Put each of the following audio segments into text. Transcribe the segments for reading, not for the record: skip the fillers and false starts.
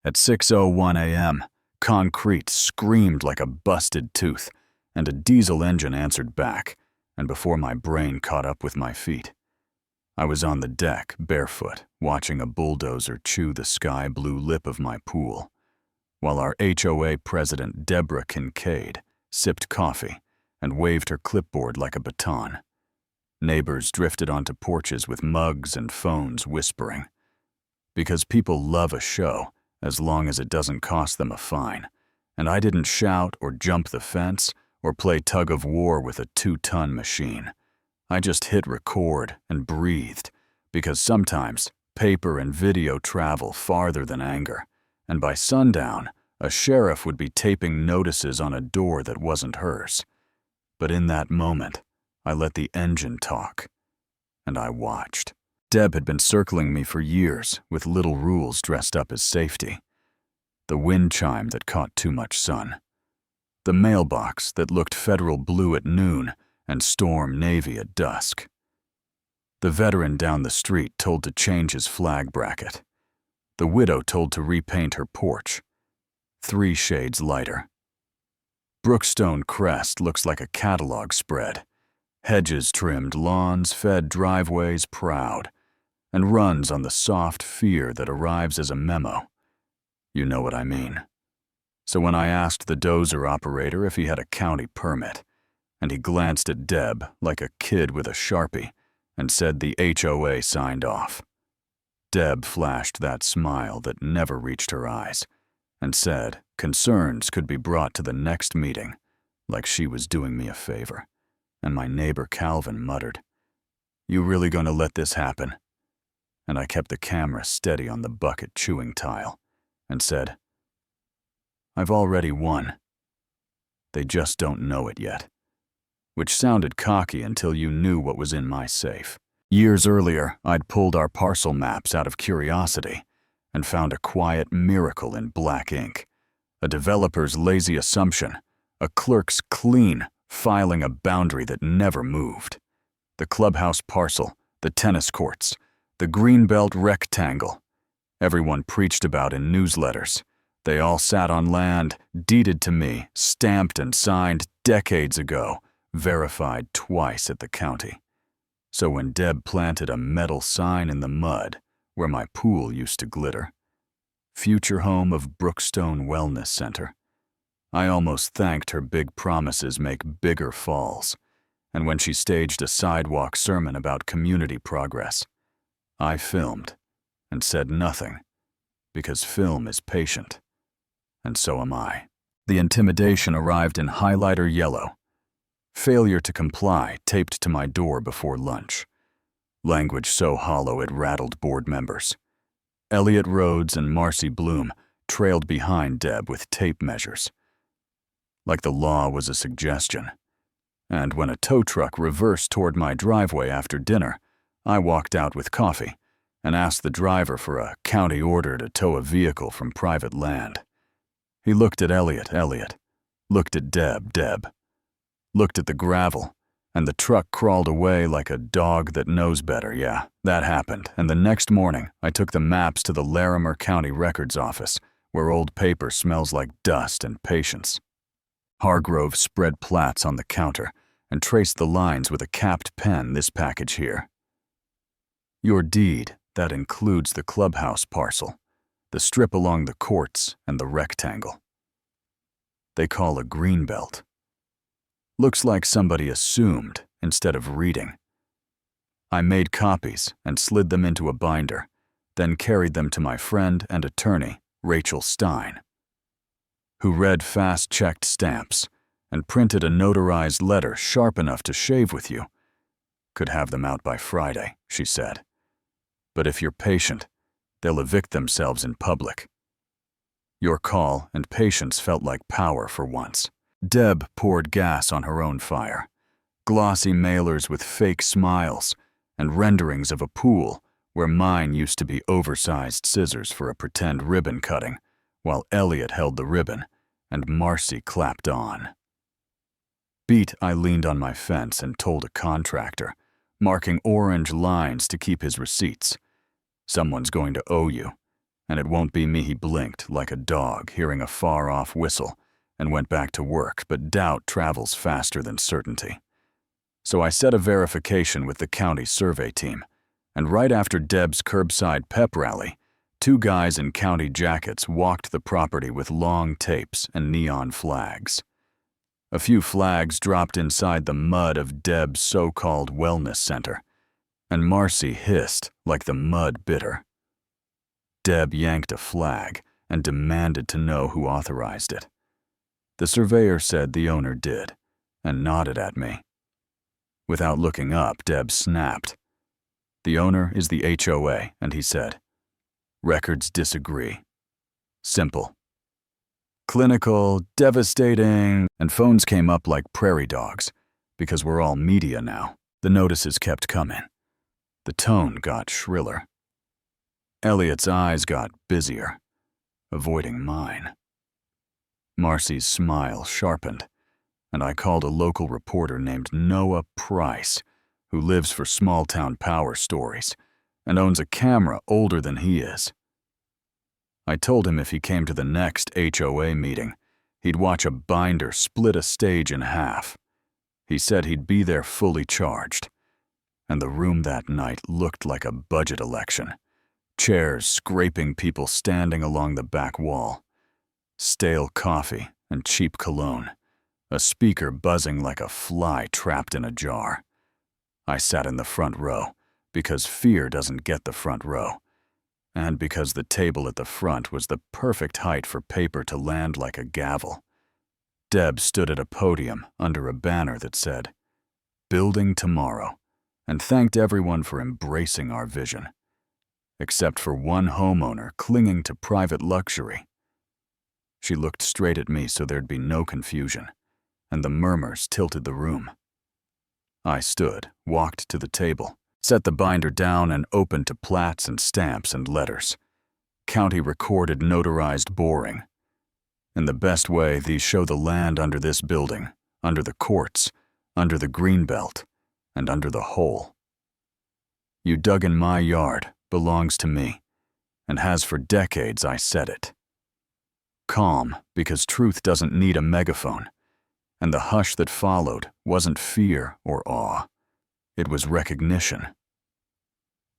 At 6:01 a.m., concrete screamed like a busted tooth, and a diesel engine answered back, and before my brain caught up with my feet, I was on the deck, barefoot, watching a bulldozer chew the sky-blue lip of my pool, while our HOA president, Deborah Kincaid, sipped coffee and waved her clipboard like a baton. Neighbors drifted onto porches with mugs and phones whispering. Because people love a show as long as it doesn't cost them a fine, and I didn't shout or jump the fence or play tug-of-war with a 2-ton machine. I just hit record and breathed, because sometimes paper and video travel farther than anger, and by sundown, a sheriff would be taping notices on a door that wasn't hers. But in that moment, I let the engine talk, and I watched. Deb had been circling me for years with little rules dressed up as safety. The wind chime that caught too much sun. The mailbox that looked federal blue at noon and storm navy at dusk. The veteran down the street told to change his flag bracket. The widow told to repaint her porch. 3 shades lighter. Brookstone Crest looks like a catalog spread. Hedges trimmed lawns, fed driveways proud, and runs on the soft fear that arrives as a memo. You know what I mean. So when I asked the dozer operator if he had a county permit, and he glanced at Deb like a kid with a Sharpie and said the HOA signed off, Deb flashed that smile that never reached her eyes and said concerns could be brought to the next meeting, like she was doing me a favor. And my neighbor Calvin muttered, "You really gonna let this happen?" And I kept the camera steady on the bucket chewing tile and said, "I've already won. They just don't know it yet." Which sounded cocky until you knew what was in my safe. Years earlier, I'd pulled our parcel maps out of curiosity and found a quiet miracle in black ink, a developer's lazy assumption, a clerk's clean filing a boundary that never moved. The clubhouse parcel, the tennis courts, the greenbelt rectangle. Everyone preached about in newsletters. They all sat on land, deeded to me, stamped and signed decades ago, verified twice at the county. So when Deb planted a metal sign in the mud where my pool used to glitter, future home of Brookstone Wellness Center, I almost thanked her big promises make bigger falls. And when she staged a sidewalk sermon about community progress, I filmed and said nothing, because film is patient, and so am I. The intimidation arrived in highlighter yellow. Failure to comply taped to my door before lunch. Language so hollow it rattled board members. Elliot Rhodes and Marcy Bloom trailed behind Deb with tape measures. Like the law was a suggestion. And when a tow truck reversed toward my driveway after dinner, I walked out with coffee and asked the driver for a county order to tow a vehicle from private land. He looked at Elliot, looked at Deb, looked at the gravel, and the truck crawled away like a dog that knows better. Yeah, that happened, and the next morning I took the maps to the Larimer County Records Office, where old paper smells like dust and patience. Hargrove spread plats on the counter and traced the lines with a capped pen. This package here. Your deed, that includes the clubhouse parcel, the strip along the courts, and the rectangle. They call a greenbelt. Looks like somebody assumed instead of reading. I made copies and slid them into a binder, then carried them to my friend and attorney, Rachel Stein, who read fast-checked stamps and printed a notarized letter sharp enough to shave with you. Could have them out by Friday, she said. But if you're patient, they'll evict themselves in public. Your call and patience felt like power for once. Deb poured gas on her own fire. Glossy mailers with fake smiles and renderings of a pool where mine used to be oversized scissors for a pretend ribbon cutting, while Elliot held the ribbon and Marcy clapped on. Beat, I leaned on my fence and told a contractor, marking orange lines to keep his receipts. Someone's going to owe you, And it won't be me. He blinked like a dog hearing a far-off whistle and went back to work, but doubt travels faster than certainty. So I set a verification with the county survey team, and right after Deb's curbside pep rally, 2 guys in county jackets walked the property with long tapes and neon flags. A few flags dropped inside the mud of Deb's so-called wellness center, and Marcy hissed like the mud bit her. Deb yanked a flag and demanded to know who authorized it. The surveyor said the owner did, and nodded at me. Without looking up, Deb snapped. The owner is the HOA, and he said, records disagree. Simple. Clinical, devastating, and phones came up like prairie dogs, because we're all media now. The notices kept coming. The tone got shriller. Elliot's eyes got busier, avoiding mine. Marcy's smile sharpened, and I called a local reporter named Noah Price, who lives for small-town power stories and owns a camera older than he is. I told him if he came to the next HOA meeting, he'd watch a binder split a stage in half. He said he'd be there fully charged, and the room that night looked like a budget election. Chairs scraping, people standing along the back wall, stale coffee and cheap cologne, a speaker buzzing like a fly trapped in a jar. I sat in the front row because fear doesn't get the front row, and because the table at the front was the perfect height for paper to land like a gavel. Deb stood at a podium under a banner that said, "Building Tomorrow," and thanked everyone for embracing our vision, except for one homeowner clinging to private luxury. She looked straight at me so there'd be no confusion, and the murmurs tilted the room. I stood, walked to the table, set the binder down, and opened to plats and stamps and letters. County recorded, notarized, boring. In the best way, these show the land under this building, under the courts, under the greenbelt, and under the hole. You dug in my yard belongs to me, and has for decades. I said it. Calm, because truth doesn't need a megaphone, and the hush that followed wasn't fear or awe. It was recognition.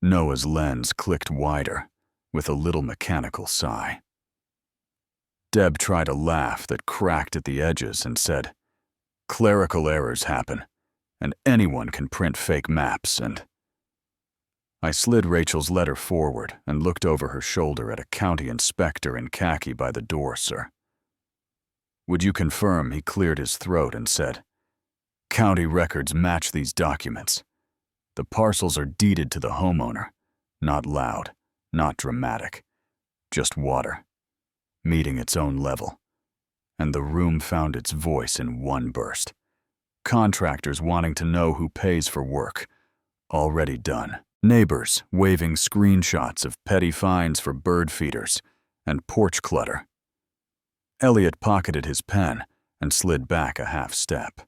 Noah's lens clicked wider, with a little mechanical sigh. Deb tried a laugh that cracked at the edges and said, "Clerical errors happen, and anyone can print fake maps and—" I slid Rachel's letter forward and looked over her shoulder at a county inspector in khaki by the door. "Sir, would you confirm?" He cleared his throat and said, "County records match these documents. The parcels are deeded to the homeowner, not loud, not dramatic, just water, meeting its own level." And the room found its voice in one burst. Contractors wanting to know who pays for work, already done. Neighbors waving screenshots of petty fines for bird feeders and porch clutter. Elliot pocketed his pen and slid back a half step.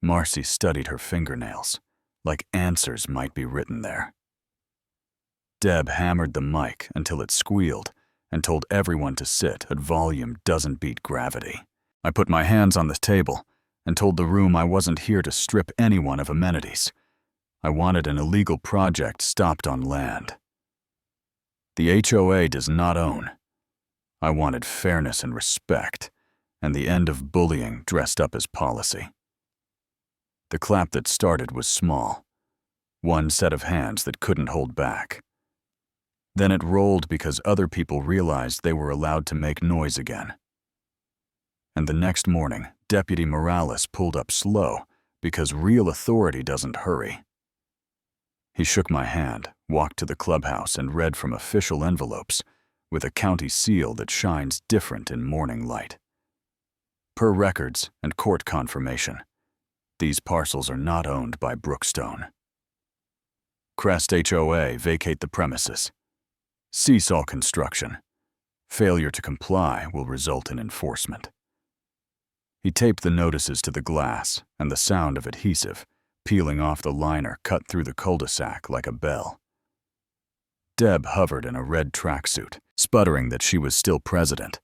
Marcy studied her fingernails, like answers might be written there. Deb hammered the mic until it squealed and told everyone to sit at volume doesn't beat gravity. I put my hands on the table and told the room I wasn't here to strip anyone of amenities. I wanted an illegal project stopped on land. The HOA does not own. I wanted fairness and respect, and the end of bullying dressed up as policy. The clap that started was small, one set of hands that couldn't hold back. Then it rolled because other people realized they were allowed to make noise again. And the next morning, Deputy Morales pulled up slow because real authority doesn't hurry. He shook my hand, walked to the clubhouse, and read from official envelopes with a county seal that shines different in morning light. Per records and court confirmation, these parcels are not owned by Brookstone. Crest HOA vacate the premises. Cease all construction. Failure to comply will result in enforcement. He taped the notices to the glass, and the sound of adhesive peeling off the liner cut through the cul-de-sac like a bell. Deb hovered in a red tracksuit, sputtering that she was still president,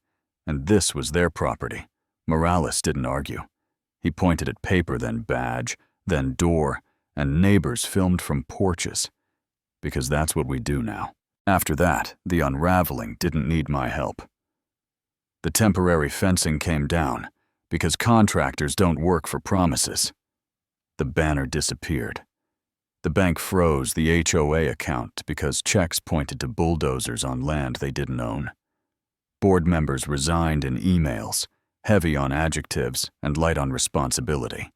and this was their property. Morales didn't argue. He pointed at paper, then badge, then door, and neighbors filmed from porches. Because that's what we do now. After that, the unraveling didn't need my help. The temporary fencing came down, because contractors don't work for promises. The banner disappeared. The bank froze the HOA account because checks pointed to bulldozers on land they didn't own. Board members resigned in emails, heavy on adjectives and light on responsibility.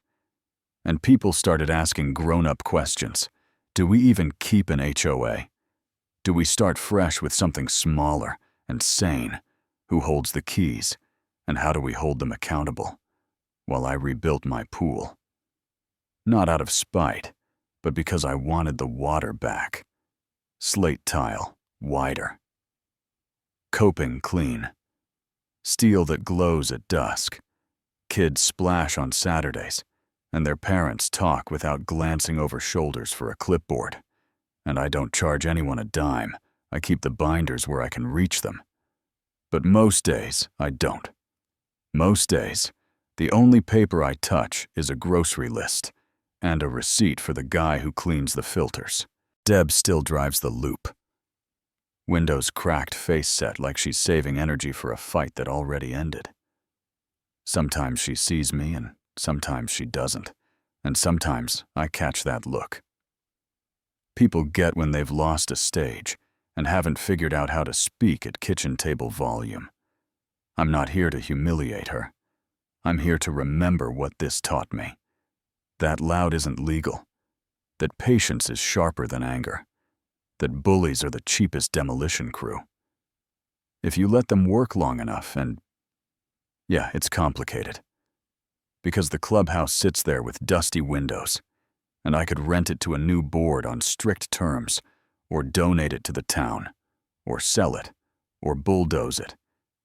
And people started asking grown-up questions. Do we even keep an HOA? Do we start fresh with something smaller and sane? Who holds the keys? And how do we hold them accountable? While I rebuilt my pool. Not out of spite, but because I wanted the water back. Slate tile, wider. Coping clean. Steel that glows at dusk. Kids splash on Saturdays, and their parents talk without glancing over shoulders for a clipboard. And I don't charge anyone a dime. I keep the binders where I can reach them. But most days, I don't. Most days, the only paper I touch is a grocery list and a receipt for the guy who cleans the filters. Deb still drives the loop. Windows cracked face set like she's saving energy for a fight that already ended. Sometimes she sees me and sometimes she doesn't, and sometimes I catch that look. People get when they've lost a stage and haven't figured out how to speak at kitchen table volume. I'm not here to humiliate her. I'm here to remember what this taught me. That loud isn't legal. That patience is sharper than anger. That bullies are the cheapest demolition crew. If you let them work long enough and... Yeah, it's complicated. Because the clubhouse sits there with dusty windows, and I could rent it to a new board on strict terms, or donate it to the town, or sell it, or bulldoze it,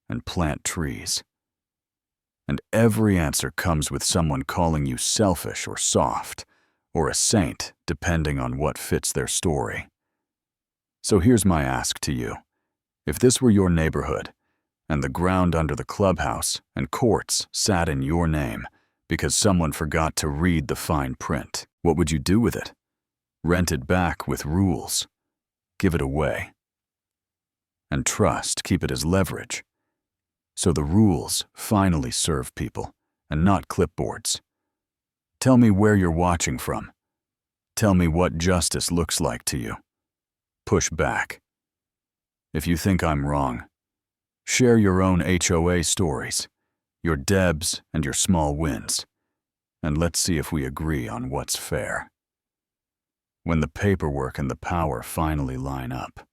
and plant trees. And every answer comes with someone calling you selfish or soft, or a saint, depending on what fits their story. So here's my ask to you. If this were your neighborhood, and the ground under the clubhouse and courts sat in your name because someone forgot to read the fine print, what would you do with it? Rent it back with rules. Give it away. And trust, keep it as leverage. So the rules finally serve people, and not clipboards. Tell me where you're watching from. Tell me what justice looks like to you. Push back. If you think I'm wrong, share your own HOA stories, your Debs and your small wins, and let's see if we agree on what's fair. When the paperwork and the power finally line up.